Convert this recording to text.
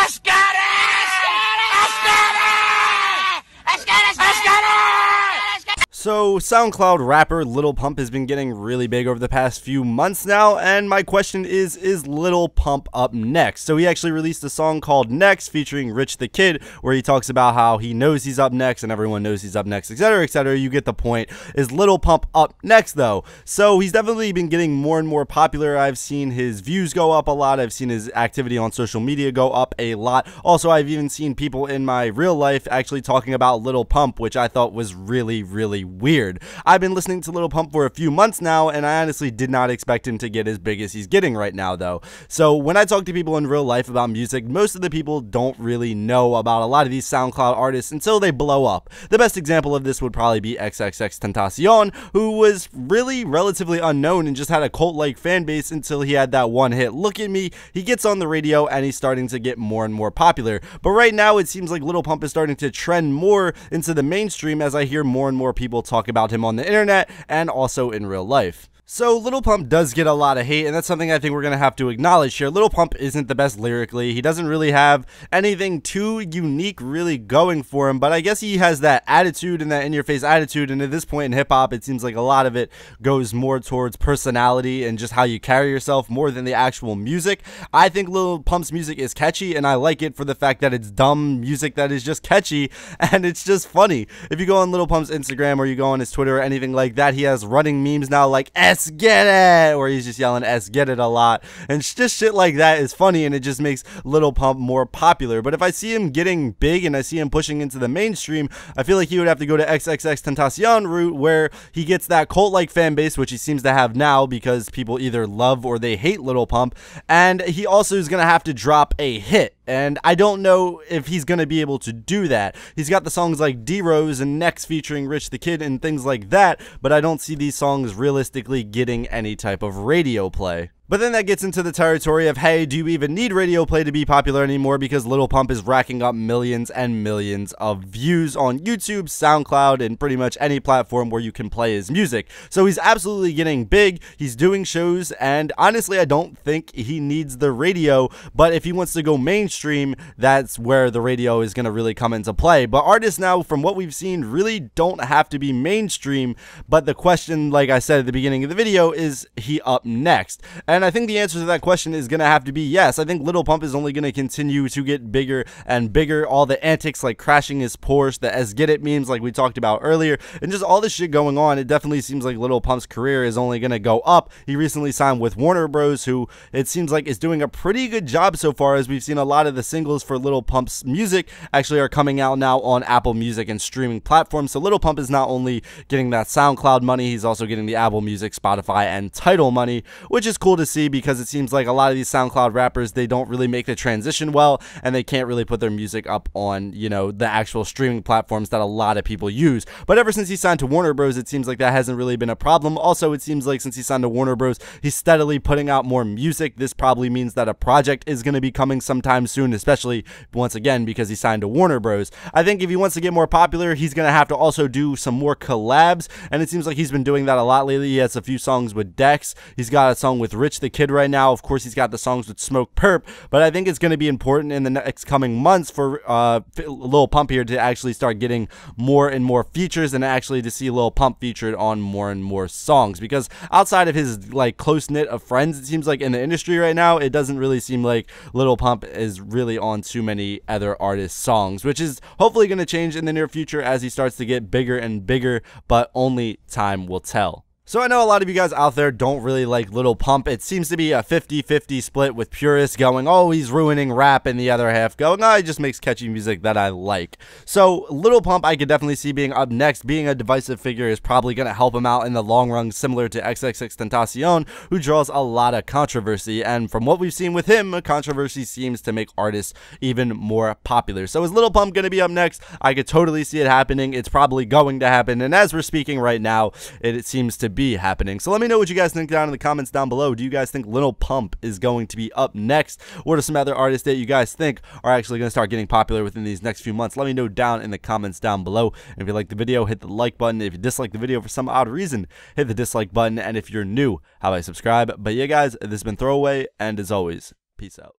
Let's get it! Let's get it! Let's get it! Let's get it! So, SoundCloud rapper Lil Pump has been getting really big over the past few months now, and my question is Lil Pump up next? So he actually released a song called Next featuring Rich the Kid, where he talks about how he knows he's up next and everyone knows he's up next, etc, etc. You get the point. Is Lil Pump up next though? So he's definitely been getting more and more popular. I've seen his views go up a lot. I've seen his activity on social media go up a lot. Also, I've even seen people in my real life actually talking about Lil Pump, which I thought was really weird. I've been listening to Lil Pump for a few months now, and I honestly did not expect him to get as big as he's getting right now though. So when I talk to people in real life about music, most of the people don't really know about a lot of these SoundCloud artists until they blow up. The best example of this would probably be XXXTentacion, who was really relatively unknown and just had a cult-like fan base until he had that one hit, Look at Me. He gets on the radio and he's starting to get more and more popular. But right now it seems like Lil Pump is starting to trend more into the mainstream as I hear more and more people talk about him on the internet and also in real life. So Lil Pump does get a lot of hate, and that's something I think we're going to have to acknowledge here. Lil Pump isn't the best lyrically. He doesn't really have anything too unique really going for him, but I guess he has that attitude and that in-your-face attitude, and at this point in hip-hop, it seems like a lot of it goes more towards personality and just how you carry yourself more than the actual music. I think Lil Pump's music is catchy, and I like it for the fact that it's dumb music that is just catchy, and it's just funny. If you go on Lil Pump's Instagram or you go on his Twitter or anything like that, he has running memes now like S get it, where he's just yelling S get it a lot, and just shit like that is funny, and it just makes Lil Pump more popular. But if I see him getting big and I see him pushing into the mainstream, I feel like he would have to go to XXXTentacion route, where he gets that cult-like fan base, which he seems to have now because people either love or they hate Lil Pump, and he also is going to have to drop a hit. And I don't know if he's going to be able to do that. He's got the songs like D-Rose and Next featuring Rich the Kid and things like that, but I don't see these songs realistically getting any type of radio play. But then that gets into the territory of, hey, do you even need radio play to be popular anymore? Because Lil Pump is racking up millions and millions of views on YouTube, SoundCloud, and pretty much any platform where you can play his music. So he's absolutely getting big. He's doing shows, and honestly, I don't think he needs the radio. But if he wants to go mainstream, that's where the radio is going to really come into play. But artists now, from what we've seen, really don't have to be mainstream. But the question, like I said at the beginning of the video, is he up next? And I think the answer to that question is going to have to be yes. I think Lil Pump is only going to continue to get bigger and bigger. All the antics like crashing his Porsche, the S Get It memes like we talked about earlier, and just all this shit going on, it definitely seems like Lil Pump's career is only going to go up. He recently signed with Warner Bros, who it seems like is doing a pretty good job so far, as we've seen a lot of the singles for Lil Pump's music actually are coming out now on Apple Music and streaming platforms. So Lil Pump is not only getting that SoundCloud money, he's also getting the Apple Music, Spotify, and Tidal money, which is cool to see, because it seems like a lot of these SoundCloud rappers, they don't really make the transition well, and they can't really put their music up on, you know, the actual streaming platforms that a lot of people use. But ever since he signed to Warner Bros, it seems like that hasn't really been a problem. Also, it seems like since he signed to Warner Bros, he's steadily putting out more music. This probably means that a project is going to be coming sometime soon, especially once again because he signed to Warner Bros. I think if he wants to get more popular, he's going to have to also do some more collabs, and it seems like he's been doing that a lot lately. He has a few songs with Dex. He's got a song with Rich the Kid right now. Of course, he's got the songs with Smoke Perp, but I think it's going to be important in the next coming months for Lil Pump here to actually start getting more and more features, and actually to see Lil Pump featured on more and more songs, because outside of his like close-knit of friends, it seems like in the industry right now, it doesn't really seem like Lil Pump is really on too many other artists' songs, which is hopefully going to change in the near future as he starts to get bigger and bigger, but only time will tell. So I know a lot of you guys out there don't really like Lil Pump. It seems to be a 50-50 split, with purists going, oh, he's ruining rap, and the other half going, oh, he just makes catchy music that I like. So Lil Pump, I could definitely see being up next. Being a divisive figure is probably going to help him out in the long run, similar to XXXTentacion, who draws a lot of controversy. And from what we've seen with him, controversy seems to make artists even more popular. So is Lil Pump going to be up next? I could totally see it happening. It's probably going to happen. And as we're speaking right now, it seems to be happening. So let me know what you guys think down in the comments down below. Do you guys think Lil Pump is going to be up next? What are some other artists that you guys think are actually going to start getting popular within these next few months? Let me know down in the comments down below. And if you like the video, hit the like button. If you dislike the video for some odd reason, hit the dislike button. And if you're new, how about I subscribe? But yeah, guys, this has been Throwaway, and as always, peace out.